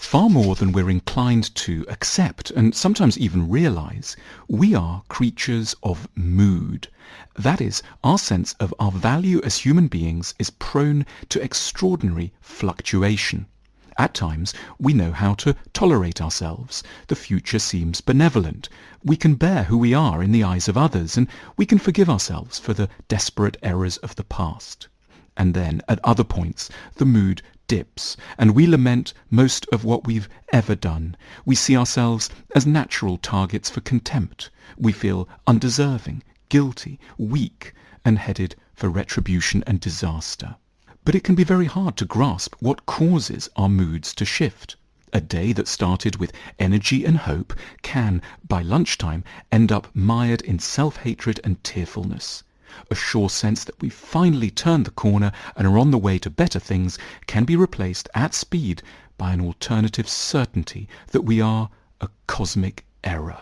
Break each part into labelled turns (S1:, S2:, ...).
S1: Far more than we're inclined to accept and sometimes even realize, we are creatures of mood. That is, our sense of our value as human beings is prone to extraordinary fluctuation. At times, we know how to tolerate ourselves. The future seems benevolent. We can bear who we are in the eyes of others, and we can forgive ourselves for the desperate errors of the past. And then, at other points, the mood dips, and we lament most of what we've ever done. We see ourselves as natural targets for contempt. We feel undeserving, guilty, weak, and headed for retribution and disaster. But it can be very hard to grasp what causes our moods to shift. A day that started with energy and hope can, by lunchtime, end up mired in self-hatred and tearfulness. A sure sense that we've finally turned the corner and are on the way to better things can be replaced at speed by an alternative certainty that we are a cosmic error.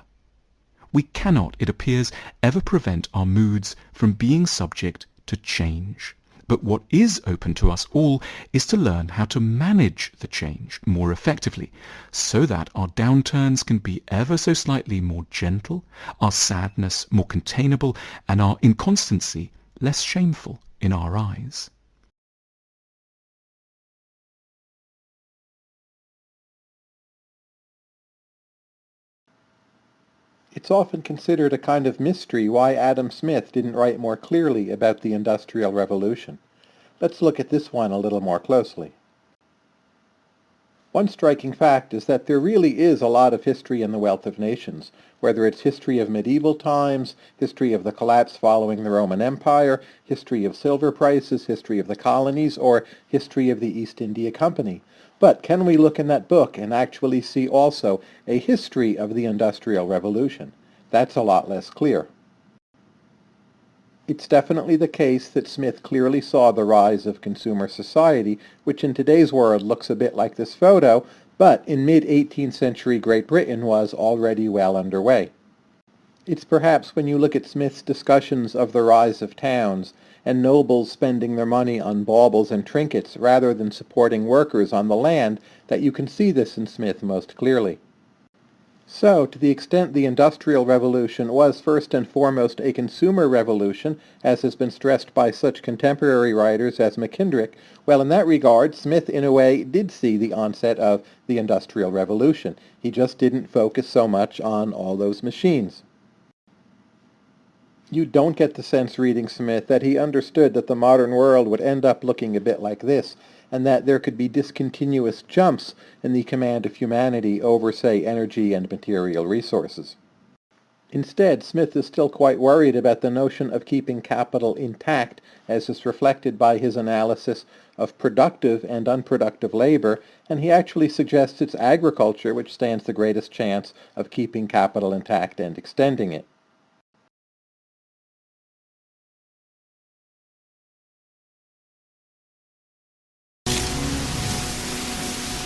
S1: We cannot, it appears, ever prevent our moods from being subject to change. But what is open to us all is to learn how to manage the change more effectively, so that our downturns can be ever so slightly more gentle, our sadness more containable, and our inconstancy less shameful in our eyes.
S2: It's often considered a kind of mystery why Adam Smith didn't write more clearly about the Industrial Revolution. Let's look at this one a little more closely. One striking fact is that there really is a lot of history in The Wealth of Nations, whether it's history of medieval times, history of the collapse following the Roman Empire, history of silver prices, history of the colonies, or history of the East India Company. But can we look in that book and actually see also a history of the Industrial Revolution? That's a lot less clear. It's definitely the case that Smith clearly saw the rise of consumer society, which in today's world looks a bit like this photo, but in mid-18th century Great Britain was already well underway. It's perhaps when you look at Smith's discussions of the rise of towns and nobles spending their money on baubles and trinkets rather than supporting workers on the land that you can see this in Smith most clearly. So, to the extent the Industrial Revolution was first and foremost a consumer revolution, as has been stressed by such contemporary writers as McKendrick, well, in that regard, Smith, in a way, did see the onset of the Industrial Revolution. He just didn't focus so much on all those machines. You don't get the sense reading Smith that he understood that the modern world would end up looking a bit like this, and that there could be discontinuous jumps in the command of humanity over, say, energy and material resources. Instead, Smith is still quite worried about the notion of keeping capital intact, as is reflected by his analysis of productive and unproductive labor, and he actually suggests it's agriculture which stands the greatest chance of keeping capital intact and extending it.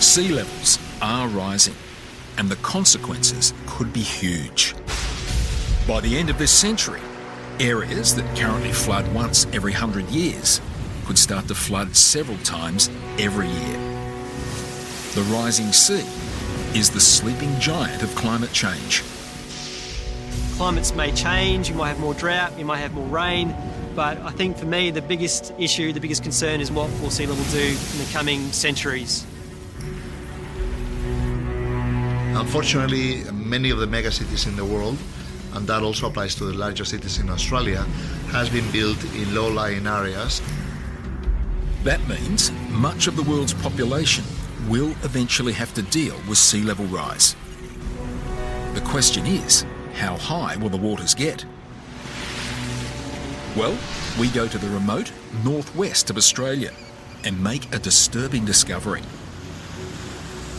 S3: Sea levels are rising, and the consequences could be huge. By the end of this century, areas that currently flood once every 100 years could start to flood several times every year. The rising sea is the sleeping giant of climate change.
S4: Climates may change, you might have more drought, you might have more rain, but I think for me the biggest issue, the biggest concern is what will sea level do in the coming centuries.
S5: Unfortunately, many of the megacities in the world, and that also applies to the larger cities in Australia, has been built in low-lying areas.
S3: That means much of the world's population will eventually have to deal with sea level rise. The question is, how high will the waters get? Well, we go to the remote northwest of Australia and make a disturbing discovery.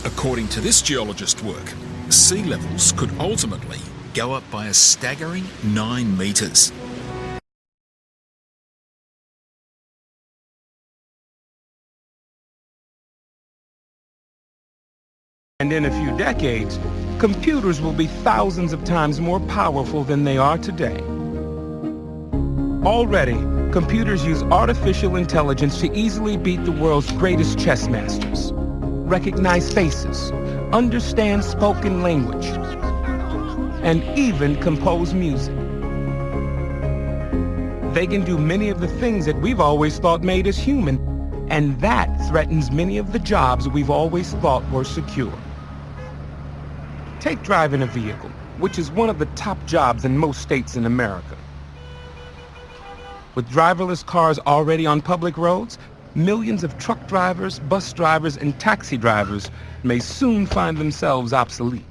S3: According to this geologist's work, sea levels could ultimately go up by a staggering 9 metres.
S6: And in a few decades, computers will be thousands of times more powerful than they are today. Already, computers use artificial intelligence to easily beat the world's greatest chess masters, recognize faces, understand spoken language, and even compose music. They can do many of the things that we've always thought made us human, and that threatens many of the jobs we've always thought were secure. Take driving a vehicle, which is one of the top jobs in most states in America. With driverless cars already on public roads, millions of truck drivers, bus drivers, and taxi drivers may soon find themselves obsolete.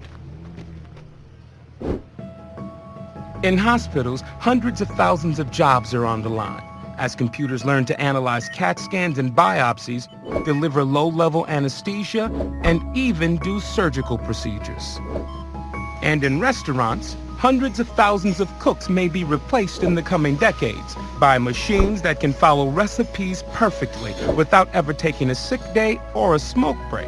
S6: In hospitals, hundreds of thousands of jobs are on the line as computers learn to analyze CAT scans and biopsies, deliver low-level anesthesia, and even do surgical procedures. And in restaurants, hundreds of thousands of cooks may be replaced in the coming decades by machines that can follow recipes perfectly without ever taking a sick day or a smoke break.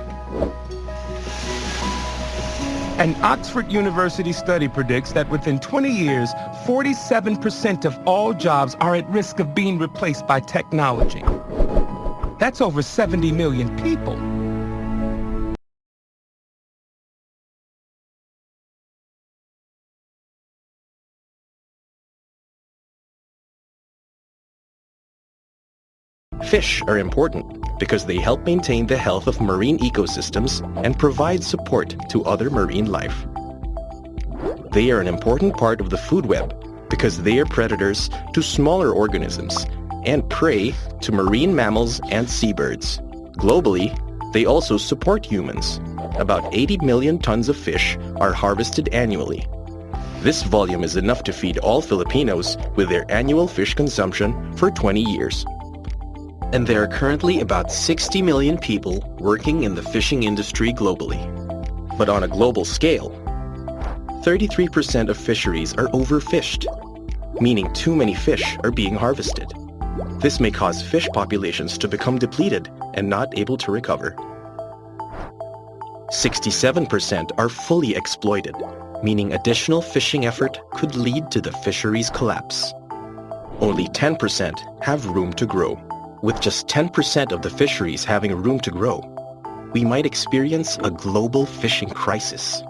S6: An Oxford University study predicts that within 20 years, 47% of all jobs are at risk of being replaced by technology. That's over 70 million people.
S7: Fish are important because they help maintain the health of marine ecosystems and provide support to other marine life. They are an important part of the food web because they are predators to smaller organisms and prey to marine mammals and seabirds. Globally, they also support humans. About 80 million tons of fish are harvested annually. This volume is enough to feed all Filipinos with their annual fish consumption for 20 years. And there are currently about 60 million people working in the fishing industry globally. But on a global scale, 33% of fisheries are overfished, meaning too many fish are being harvested. This may cause fish populations to become depleted and not able to recover. 67% are fully exploited, meaning additional fishing effort could lead to the fisheries collapse. Only 10% have room to grow. With just 10% of the fisheries having room to grow, we might experience a global fishing crisis.